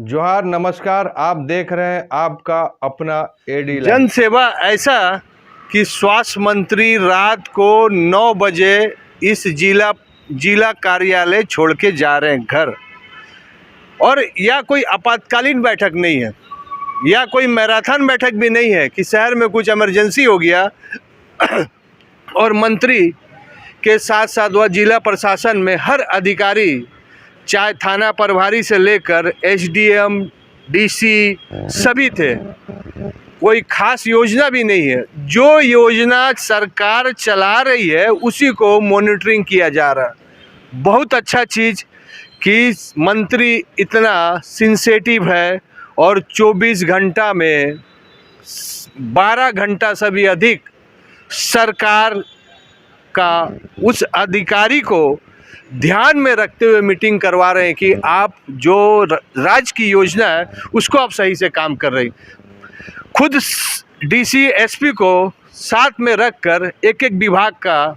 जोहार, नमस्कार। आप देख रहे हैं आपका अपना एडी जन सेवा ऐसा कि स्वास्थ्य मंत्री रात को 9 बजे इस जिला कार्यालय छोड़ के जा रहे हैं घर। और यह कोई आपातकालीन बैठक नहीं है, या कोई मैराथन बैठक भी नहीं है कि शहर में कुछ इमरजेंसी हो गया और मंत्री के साथ साथ वह जिला प्रशासन में हर अधिकारी, चाहे थाना प्रभारी से लेकर एसडीएम, डीसी सभी थे। कोई खास योजना भी नहीं है। जो योजना सरकार चला रही है उसी को मॉनिटरिंग किया जा रहा है। बहुत अच्छा चीज़ कि मंत्री इतना सेंसिटिव है और 24 घंटा में 12 घंटा से भी अधिक सरकार का उस अधिकारी को ध्यान में रखते हुए मीटिंग करवा रहे हैं कि आप जो राज्य की योजना है उसको आप सही से काम कर रही। खुद डीसी एसपी को साथ में रखकर एक एक विभाग का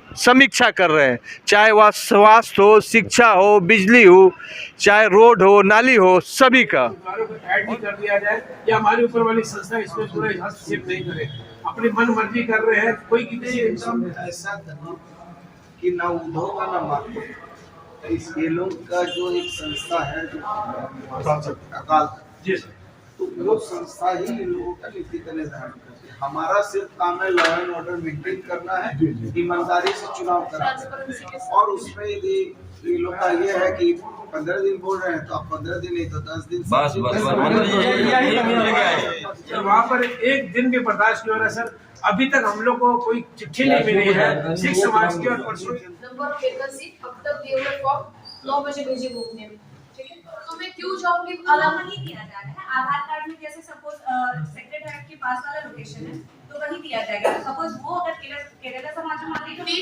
समीक्षा कर रहे हैं, चाहे वह स्वास्थ्य हो, शिक्षा हो, बिजली हो, चाहे रोड हो, नाली हो, सभी का। ऐड नहीं कर दिया जाए या हमारे ऊपर वाली संस्था इसमें पूरा हस्तक्षेप नहीं करे। अपनी मन मर्जी कर रहे हैं, कोई किसी ऐसा करना कि ना उद्धव का ना मार्को। इस ये लोग का जो एक संस्था है जो अकाल, तो वो संस्था ही इन लोगों का नीतिगत निर्धारण करती है। हमारा सिर्फ काम है लॉ एंड ऑर्डर मेंटेन करना है, ईमानदारी से चुनाव कराना। और उसमें यदि ये लोग का ये है कि 15 दिन बोल रहे हैं तो आप 15 दिन नहीं तो 10 दिन वहाँ पर एक दिन भी बर्दाश्त नहीं हो रहा सर। अभी तक हम लोग को कोई चिट्ठी नहीं मिली है सिख समाज की। और परसों नंबर ऑफ वैकेंसी अब तक दिए हुए फॉर्म 9 बजे भेजे ग्रुप में, ठीक है। तो मैं क्यों जाऊंगी? अलावा नहीं दिया जा रहा है। आधार कार्ड में जैसे सपोज सेक्रेटरीट के पास वाला लोकेशन है तो वही दिया जाएगा। सपोज वो अगर केरला समाज में मान लीजिए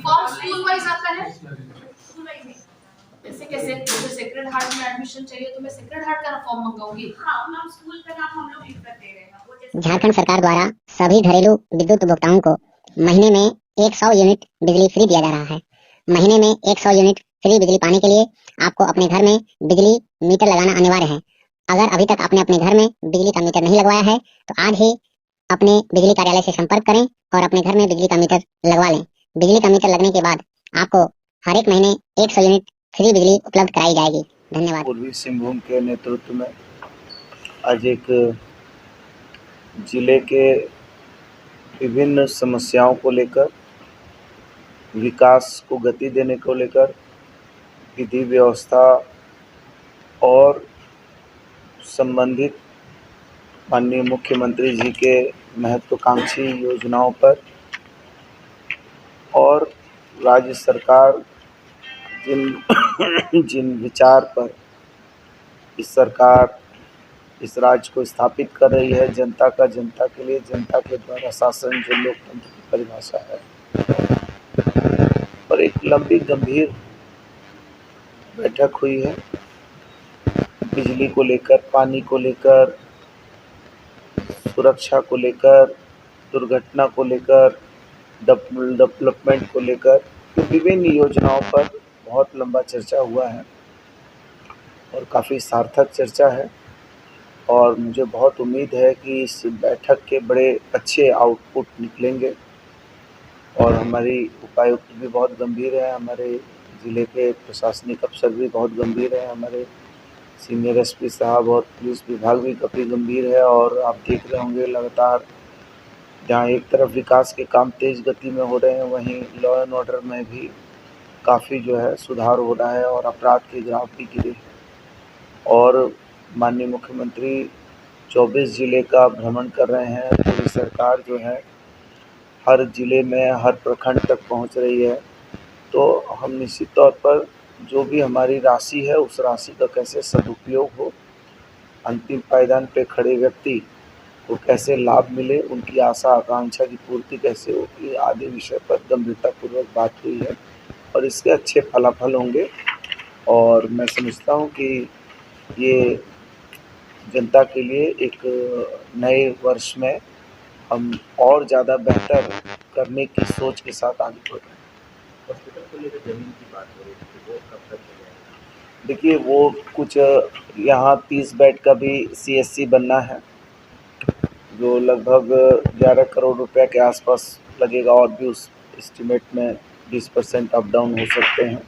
फॉर्म स्कूल वाइज आता है, स्कूल वाइज नहीं। ऐसे कैसे? मुझे सेक्रेड हार्ट में एडमिशन चाहिए तो मैं सेक्रेड हार्ट का फॉर्म मंगाऊंगी। हाँ मैम, स्कूल का नाम हम लोग लिख कर दे रहे हैं। झारखंड सरकार द्वारा सभी घरेलू विद्युत उपभोक्ताओं को महीने में 100 यूनिट बिजली फ्री दिया जा रहा है। महीने में 100 यूनिट फ्री बिजली पाने के लिए आपको अपने घर में बिजली मीटर लगाना अनिवार्य है। अगर अभी तक आपने अपने घर में बिजली का मीटर नहीं लगवाया है तो आज ही अपने बिजली कार्यालय से संपर्क करें और अपने घर में बिजली का मीटर लगवा लें। बिजली का मीटर लगने के बाद आपको हर एक महीने 100 यूनिट फ्री बिजली उपलब्ध कराई जाएगी। धन्यवाद। पूर्वी सिंहभूम के नेतृत्व में आज एक जिले के विभिन्न समस्याओं को लेकर, विकास को गति देने को लेकर, विधि व्यवस्था और संबंधित माननीय मुख्यमंत्री जी के महत्वाकांक्षी योजनाओं पर और राज्य सरकार जिन विचार पर इस सरकार इस राज्य को स्थापित कर रही है, जनता का जनता के लिए, जनता के द्वारा शासन जो लोकतंत्र की परिभाषा है, पर एक लंबी गंभीर बैठक हुई है। बिजली को लेकर, पानी को लेकर, सुरक्षा को लेकर, दुर्घटना को लेकर, डेवलपमेंट को लेकर, विभिन्न योजनाओं पर बहुत लंबा चर्चा हुआ है और काफ़ी सार्थक चर्चा है। और मुझे बहुत उम्मीद है कि इस बैठक के बड़े अच्छे आउटपुट निकलेंगे। और हमारी उपायुक्त भी बहुत गंभीर है, हमारे ज़िले के प्रशासनिक अफसर भी बहुत गंभीर हैं, हमारे सीनियर एसपी साहब और पुलिस विभाग भी काफ़ी गंभीर है। और आप देख रहे होंगे लगातार जहाँ एक तरफ विकास के काम तेज़ गति में हो रहे हैं, वहीं लॉ एंड ऑर्डर में भी काफ़ी जो है सुधार हो रहा है और अपराध के ग्राफ भी गिरे। और माननीय मुख्यमंत्री 24 ज़िले का भ्रमण कर रहे हैं। पूरी सरकार जो है हर ज़िले में, हर प्रखंड तक पहुंच रही है। तो हम निश्चित तौर पर जो भी हमारी राशि है उस राशि का कैसे सदुपयोग हो, अंतिम पायदान पे खड़े व्यक्ति को कैसे लाभ मिले, उनकी आशा आकांक्षा की पूर्ति कैसे होगी, आदि विषय पर गंभीरतापूर्वक बात हुई है और इसके अच्छे फलाफल होंगे। और मैं समझता हूँ कि ये जनता के लिए एक नए वर्ष में हम और ज़्यादा बेहतर करने की सोच के साथ आगे बढ़ रहे हैं। हॉस्पिटल को लेकर जमीन की बात हो रही थी, वो कब तक चलेगा? देखिए वो कुछ यहाँ 30 बेड का भी CSC बनना है, जो लगभग 11 करोड़ रुपए के आसपास लगेगा, और भी उस एस्टिमेट में 20% अप डाउन हो सकते हैं।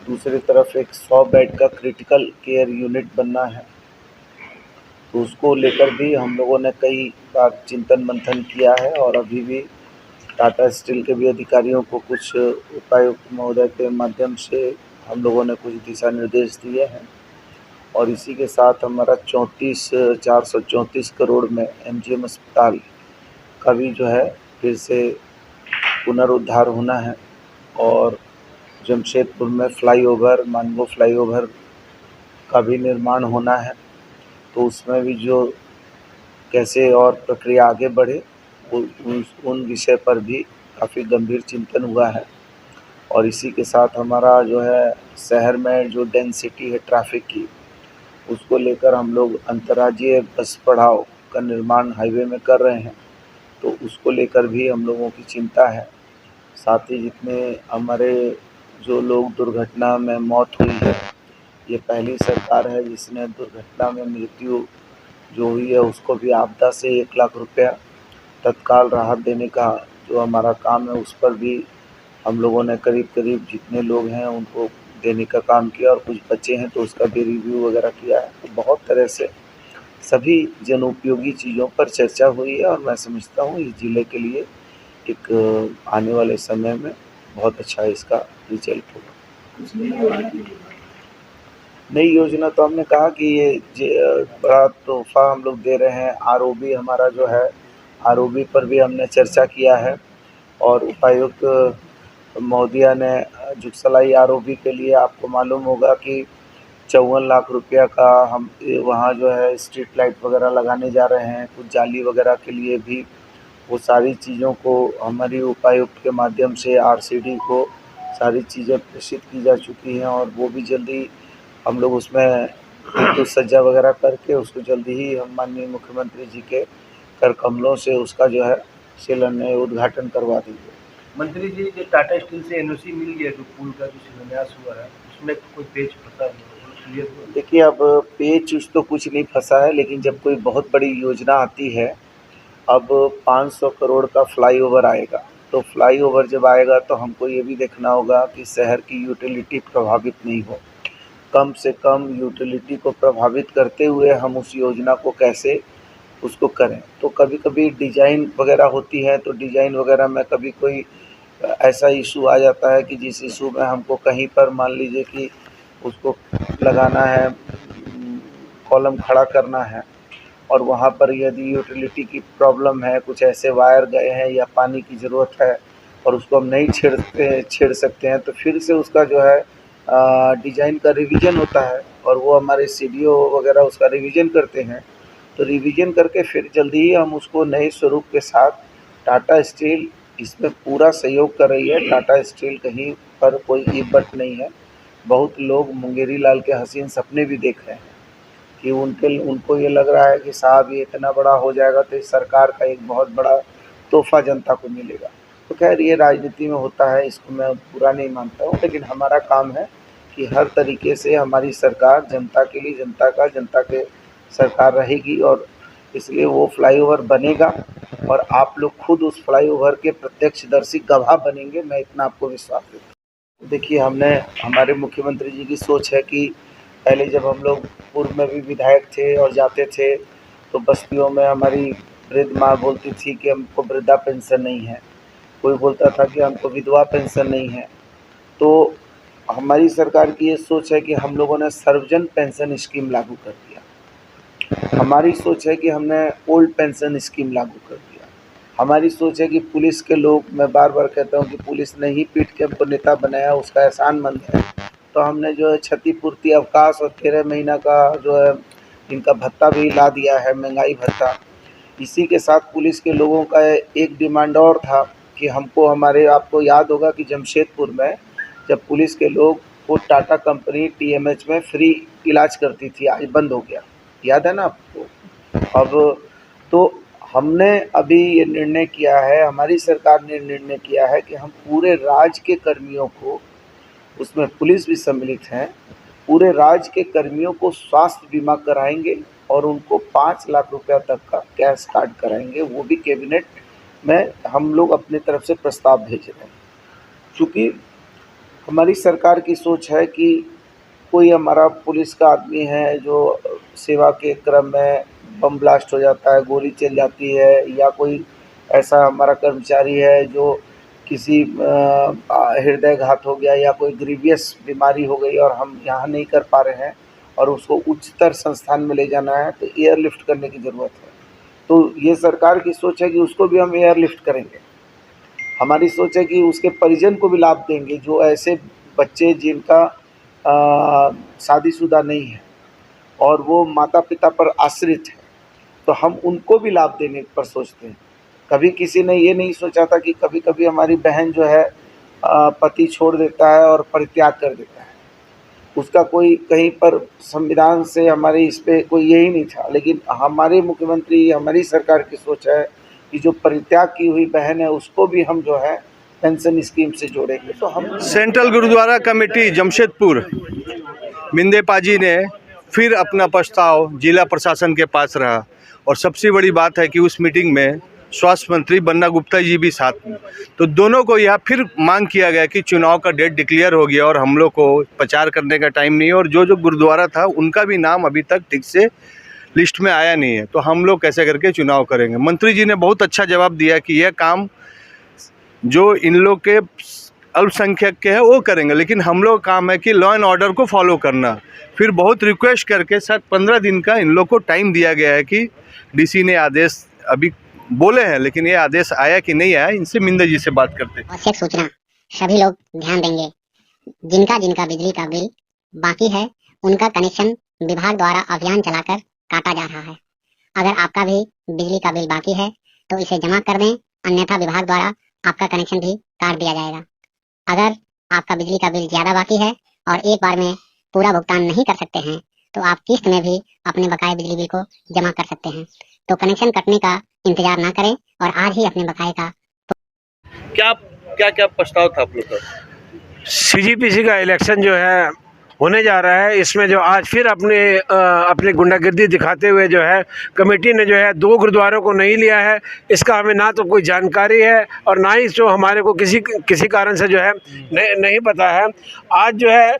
दूसरी तरफ एक 100 बेड का क्रिटिकल केयर यूनिट बनना है, तो उसको लेकर भी हम लोगों ने कई बार चिंतन मंथन किया है, और अभी भी टाटा स्टील के भी अधिकारियों को कुछ उपायुक्त महोदय के माध्यम से हम लोगों ने कुछ दिशा निर्देश दिए हैं। और इसी के साथ हमारा 434 करोड़ में MGM अस्पताल का भी जो है फिर से पुनरुद्धार होना है, और जमशेदपुर में फ्लाईओवर, मानगो फ्लाईओवर का भी निर्माण होना है, तो उसमें भी जो कैसे और प्रक्रिया आगे बढ़े उन विषय पर भी काफ़ी गंभीर चिंतन हुआ है। और इसी के साथ हमारा जो है शहर में जो डेंसिटी है ट्रैफिक की, उसको लेकर हम लोग अंतर्राज्यीय बस पड़ाव का निर्माण हाईवे में कर रहे हैं, तो उसको लेकर भी हम लोगों की चिंता है। साथ ही जितने हमारे जो लोग दुर्घटना में मौत हुई है, ये पहली सरकार है जिसने दुर्घटना में मृत्यु जो हुई है उसको भी आपदा से 1 लाख रुपया तत्काल राहत देने का जो हमारा काम है, उस पर भी हम लोगों ने करीब करीब जितने लोग हैं उनको देने का काम किया, और कुछ बचे हैं तो उसका भी रिव्यू वगैरह किया है। तो बहुत तरह से सभी जनोपयोगी चीज़ों पर चर्चा हुई है, और मैं समझता हूँ इस ज़िले के लिए एक आने वाले समय में बहुत अच्छा इसका रिजल्ट होगा। नई योजना तो हमने कहा कि ये बड़ा तोहफा हम लोग दे रहे हैं। ROB हमारा जो है, ROB पर भी हमने चर्चा किया है, और उपायुक्त महोदया ने जुगसलाई ROB के लिए आपको मालूम होगा कि 54 लाख रुपया का हम वहाँ जो है स्ट्रीट लाइट वगैरह लगाने जा रहे हैं। कुछ जाली वगैरह के लिए भी वो सारी चीज़ों को हमारी उपायुक्त के माध्यम से RCD को सारी चीज़ें प्रेषित की जा चुकी हैं, और वो भी जल्दी हम लोग उसमें तो सज्जा वगैरह करके उसको जल्दी ही हम माननीय मुख्यमंत्री जी के कर कमलों से उसका जो है शिलान्यास उद्घाटन करवा देंगे। मंत्री जी, जो टाटा स्टील से NOC मिल गया, जो पुल का जो शिलान्यास हुआ है, उसमें कोई पेच फंसा नहीं? देखिए अब पेच उस तो कुछ नहीं फंसा है, लेकिन जब कोई बहुत बड़ी योजना आती है, अब 500 करोड़ का फ्लाईओवर आएगा, तो फ्लाईओवर जब आएगा तो हमको ये भी देखना होगा कि शहर की यूटिलिटी प्रभावित नहीं हो। कम से कम यूटिलिटी को प्रभावित करते हुए हम उस योजना को कैसे उसको करें। तो कभी कभी डिज़ाइन वगैरह होती है, तो डिज़ाइन वगैरह में कभी कोई ऐसा इशू आ जाता है कि जिस इशू में हमको कहीं पर मान लीजिए कि उसको लगाना है, कॉलम खड़ा करना है, और वहाँ पर यदि यूटिलिटी की प्रॉब्लम है, कुछ ऐसे वायर गए हैं या पानी की ज़रूरत है और उसको हम नहीं छेड़ सकते हैं, तो फिर से उसका जो है डिज़ाइन का रिवीजन होता है, और वो हमारे CDO वगैरह उसका रिवीजन करते हैं। तो रिवीजन करके फिर जल्दी ही हम उसको नए स्वरूप के साथ, टाटा स्टील इसमें पूरा सहयोग कर रही है। टाटा स्टील कहीं पर कोई इबट नहीं है। बहुत लोग मुंगेरी लाल के हसीन सपने भी देख रहे हैं कि उनको ये लग रहा है कि साहब ये इतना बड़ा हो जाएगा तो इस सरकार का एक बहुत बड़ा तोहफा जनता को मिलेगा। तो खैर ये राजनीति में होता है, इसको मैं बुरा नहीं मानता हूँ, लेकिन हमारा काम है कि हर तरीके से हमारी सरकार जनता के लिए, जनता के सरकार रहेगी, और इसलिए वो फ्लाईओवर बनेगा, और आप लोग खुद उस फ्लाईओवर के प्रत्यक्षदर्शी गवाह बनेंगे, मैं इतना आपको विश्वास देता हूँ। देखिए हमारे मुख्यमंत्री जी की सोच है कि पहले जब हम लोग पूर्व में भी विधायक थे और जाते थे, तो बस्तियों में हमारी वृद्ध माँ बोलती थी कि हमको वृद्धा पेंशन नहीं है, कोई बोलता था कि हमको विधवा पेंशन नहीं है। तो हमारी सरकार की ये सोच है कि हम लोगों ने सर्वजन पेंशन स्कीम लागू कर दिया। हमारी सोच है कि हमने ओल्ड पेंशन स्कीम लागू कर दिया। हमारी सोच है कि पुलिस के लोग, मैं बार बार कहता हूँ कि पुलिस ने ही पीट के हमको नेता बनाया, उसका एहसानमंद है। तो हमने जो है क्षतिपूर्ति अवकाश और 13 महीना का जो है इनका भत्ता भी ला दिया है, महंगाई भत्ता। इसी के साथ पुलिस के लोगों का एक डिमांड और था कि हमको आपको याद होगा कि जमशेदपुर में जब पुलिस के लोग को टाटा कंपनी TMH में फ्री इलाज करती थी, आज बंद हो गया, याद है ना आपको। अब तो हमने अभी ये निर्णय किया है, हमारी सरकार ने निर्णय किया है कि हम पूरे राज्य के कर्मियों को उसमें पुलिस भी सम्मिलित है, पूरे राज्य के कर्मियों को स्वास्थ्य बीमा कराएंगे और उनको 5 लाख रुपया तक का कैश कार्ड कराएंगे। वो भी कैबिनेट में हम लोग अपने तरफ से प्रस्ताव भेज रहे हैं। चूँकि हमारी सरकार की सोच है कि कोई हमारा पुलिस का आदमी है जो सेवा के क्रम में बम ब्लास्ट हो जाता है, गोली चल जाती है, या कोई ऐसा हमारा कर्मचारी है जो किसी हृदयघात हो गया या कोई ग्रीवियस बीमारी हो गई और हम यहाँ नहीं कर पा रहे हैं और उसको उच्चतर संस्थान में ले जाना है, तो एयरलिफ्ट करने की ज़रूरत है। तो ये सरकार की सोच है कि उसको भी हम एयरलिफ्ट करेंगे। हमारी सोच है कि उसके परिजन को भी लाभ देंगे, जो ऐसे बच्चे जिनका शादीशुदा नहीं है और वो माता पिता पर आश्रित है, तो हम उनको भी लाभ देने पर सोचते हैं। कभी किसी ने ये नहीं सोचा था कि कभी कभी हमारी बहन जो है पति छोड़ देता है और परित्याग कर देता है, उसका कोई कहीं पर संविधान से हमारे इस पे कोई यही नहीं था, लेकिन हमारे मुख्यमंत्री, हमारी सरकार की सोच है कि जो परित्याग की हुई बहन है उसको भी हम जो है पेंशन स्कीम से जोड़ेंगे। तो हम सेंट्रल गुरुद्वारा कमेटी जमशेदपुर मिंदे पाजी ने फिर अपना प्रस्ताव जिला प्रशासन के पास रहा, और सबसे बड़ी बात है कि उस मीटिंग में स्वास्थ्य मंत्री बन्ना गुप्ता जी भी साथ में, तो दोनों को यह फिर मांग किया गया कि चुनाव का डेट डिक्लेयर हो गया और हम लोग को प्रचार करने का टाइम नहीं है, और जो गुरुद्वारा था उनका भी नाम अभी तक ठीक से लिस्ट में आया नहीं है, तो हम लोग कैसे करके चुनाव करेंगे। मंत्री जी ने बहुत अच्छा जवाब दिया कि यह काम जो इन लोग के अल्पसंख्यक के है वो करेंगे, लेकिन हम लोग काम है कि लॉ एंड ऑर्डर को फॉलो करना। फिर बहुत रिक्वेस्ट करके शायद 15 दिन का इन लोग को टाइम दिया गया है कि डीसी ने आदेश अभी बोले हैं, लेकिन ये आदेश आया कि नहीं आया, इनसे मिंदे जी से बात करते हैं। आवश्यक सूचना सभी लोग ध्यान देंगे। जिनका जिनका बिजली का बिल बाकी है उनका कनेक्शन विभाग द्वारा अभियान चलाकर काटा जा रहा है। अगर आपका भी बिजली का बिल बाकी है तो इसे जमा कर दें, अन्यथा विभाग द्वारा आपका कनेक्शन भी काट दिया जाएगा। अगर आपका बिजली का बिल ज़्यादा बाकी है और एक बार में पूरा भुगतान नहीं कर सकते हैं तो आप किस्त में भी अपने बकाये बिजली बिल को जमा कर सकते हैं। तो कनेक्शन कटने का इंतजार ना करें और आज ही अपने बकाये का क्या प्रस्ताव था आप लोग का? सीजीपीसी का इलेक्शन जो है होने जा रहा है, इसमें जो आज फिर अपनी गुंडागर्दी दिखाते हुए जो है कमेटी ने जो है 2 गुरुद्वारों को नहीं लिया है। इसका हमें ना तो कोई जानकारी है और ना ही जो हमारे को किसी कारण से जो है नहीं पता है। आज जो है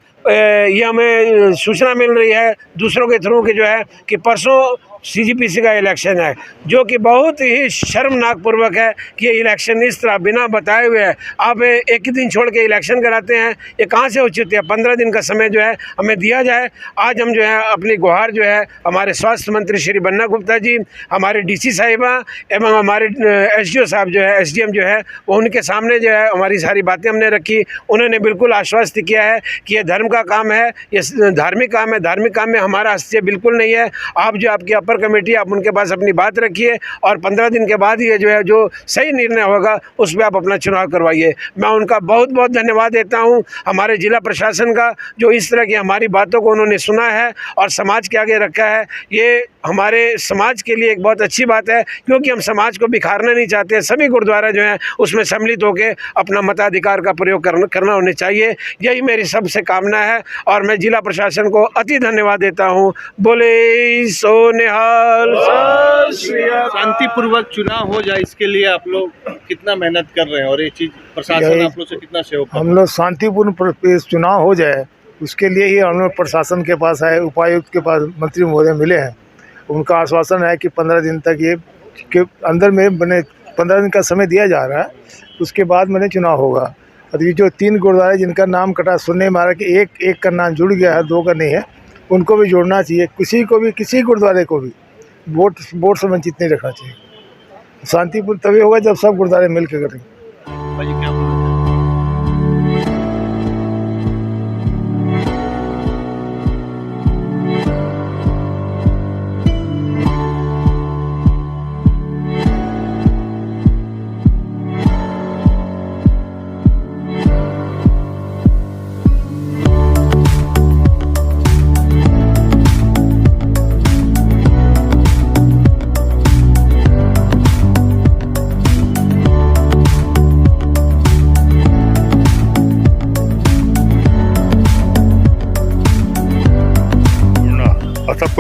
ये हमें सूचना मिल रही है दूसरों के थ्रू कि जो है कि परसों सीजीपीसी का इलेक्शन है, जो कि बहुत ही शर्मनाक पूर्वक है कि ये इलेक्शन इस तरह बिना बताए हुए आप एक ही दिन छोड़ के इलेक्शन कराते हैं। ये कहाँ से उचित है? 15 दिन का समय जो है हमें दिया जाए। आज हम जो है अपनी गुहार जो है हमारे स्वास्थ्य मंत्री श्री बन्ना गुप्ता जी, हमारे डीसी साहिबा एवं हमारे एसडीओ साहब जो है, एसडीएम जो है, वो उनके सामने जो है हमारी सारी बातें हमने रखी। उन्होंने बिल्कुल आश्वस्त किया है कि ये धर्म का काम है, ये धार्मिक काम है, धार्मिक काम में हमारा हस्तक्षेप बिल्कुल नहीं है। आप जो आपकी अपर कमेटी, आप उनके पास अपनी बात रखिए और 15 दिन के बाद ये जो है जो सही निर्णय होगा उस पर आप अपना चुनाव करवाइए। मैं उनका बहुत बहुत धन्यवाद देता हूं, हमारे जिला प्रशासन का, जो इस तरह की हमारी बातों को उन्होंने सुना है और समाज के आगे रखा है। ये हमारे समाज के लिए एक बहुत अच्छी बात है, क्योंकि हम समाज को बिखारना नहीं चाहते। सभी गुरुद्वारा जो हैं उसमें सम्मिलित होकर अपना मताधिकार का प्रयोग करना होने चाहिए। यही मेरी सबसे कामना है और मैं जिला प्रशासन को अति धन्यवाद देता हूँ। बोले सो निहाल। शांतिपूर्वक चुनाव हो जाए, इसके लिए आप लोग कितना मेहनत कर रहे हैं और ये चीज प्रशासन आप लोग से कितना सहयोग कर रहा है? हम लोग शांतिपूर्ण चुनाव हो जाए उसके लिए ही हम लोग प्रशासन के पास आए, उपायुक्त के पास मंत्री महोदय मिले हैं। उनका आश्वासन है कि 15 दिन तक ये के अंदर में बने 15 दिन का समय दिया जा रहा है, उसके बाद मैंने चुनाव होगा। और ये जो 3 गुरुद्वारे जिनका नाम कटा, सुनने में आ रहा है कि एक का नाम जुड़ गया है, 2 का नहीं है, उनको भी जोड़ना चाहिए। किसी गुरुद्वारे को भी वोट से वंचित नहीं रखना चाहिए। शांतिपूर्ण तभी होगा जब सब गुरुद्वारे मिल के करेंगे।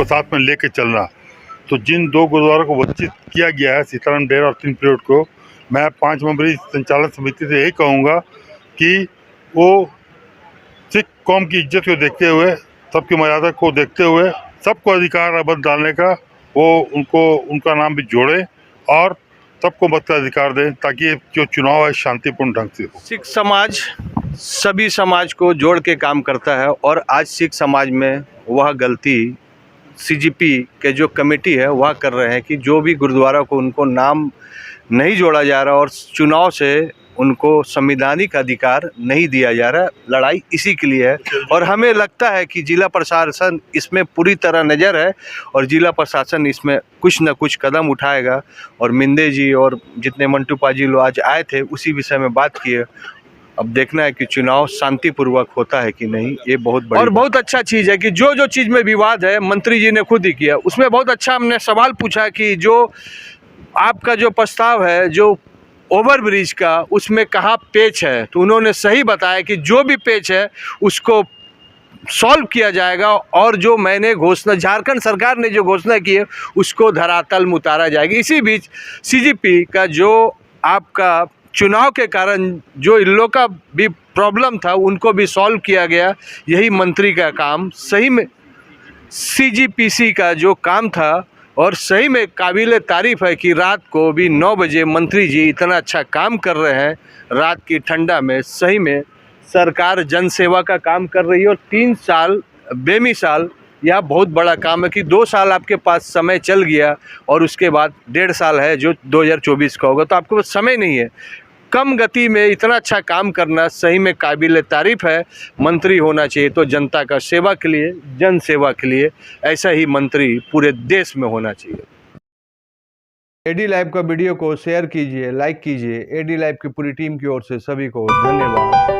साथ में लेके चलना। तो जिन 2 गुरुद्वारों को वंचित किया गया है, सीताराम डेरा और 3 पीरियड को, मैं 5 मेंबरी संचालन समिति से यही कहूँगा कि वो सिख कौम की इज्जत को देखते हुए, सबकी मर्यादा को देखते हुए, सबको अधिकार अवध डालने का वो उनका नाम भी जोड़े और सबको मताधिकार दें, ताकि जो चुनाव है शांतिपूर्ण ढंग से हो। सिख समाज सभी समाज को जोड़ के काम करता है और आज सिख समाज में वह गलती सीजीपी के जो कमेटी है वह कर रहे हैं कि जो भी गुरुद्वारा को उनको नाम नहीं जोड़ा जा रहा और चुनाव से उनको संवैधानिक अधिकार नहीं दिया जा रहा। लड़ाई इसी के लिए है और हमें लगता है कि जिला प्रशासन इसमें पूरी तरह नज़र है और जिला प्रशासन इसमें कुछ न कुछ कदम उठाएगा। और मिंदे जी और जितने मंटू पाजी लोग आज आए थे उसी विषय में बात किए। अब देखना है कि चुनाव शांतिपूर्वक होता है कि नहीं, ये बहुत बड़ी और बहुत अच्छा चीज़ है कि जो चीज़ में विवाद है मंत्री जी ने खुद ही किया। उसमें बहुत अच्छा हमने सवाल पूछा कि जो आपका जो प्रस्ताव है जो ओवरब्रिज का, उसमें कहाँ पेच है, तो उन्होंने सही बताया कि जो भी पेच है उसको सॉल्व किया जाएगा और जो मैंने घोषणा झारखंड सरकार ने जो घोषणा की है उसको धरातल में उतारा जाएगा। इसी बीच सीजीपी का जो आपका चुनाव के कारण जो इन लोग का भी प्रॉब्लम था उनको भी सॉल्व किया गया। यही मंत्री का काम सही में सीजीपीसी का जो काम था और सही में काबिल तारीफ़ है कि रात को भी 9 बजे मंत्री जी इतना अच्छा काम कर रहे हैं। रात की ठंडा में सही में सरकार जनसेवा का काम कर रही है और 3 साल बेमिसाल यह बहुत बड़ा काम है कि 2 साल आपके पास समय चल गया और उसके बाद 1.5 साल है जो 2024 का होगा, तो आपके पास समय नहीं है। कम गति में इतना अच्छा काम करना सही में काबिल तारीफ़ है। मंत्री होना चाहिए तो जनता का सेवा के लिए, जन सेवा के लिए, ऐसा ही मंत्री पूरे देश में होना चाहिए। एडी लाइव का वीडियो को शेयर कीजिए, लाइक कीजिए। एडी लाइव की पूरी टीम की ओर से सभी को धन्यवाद।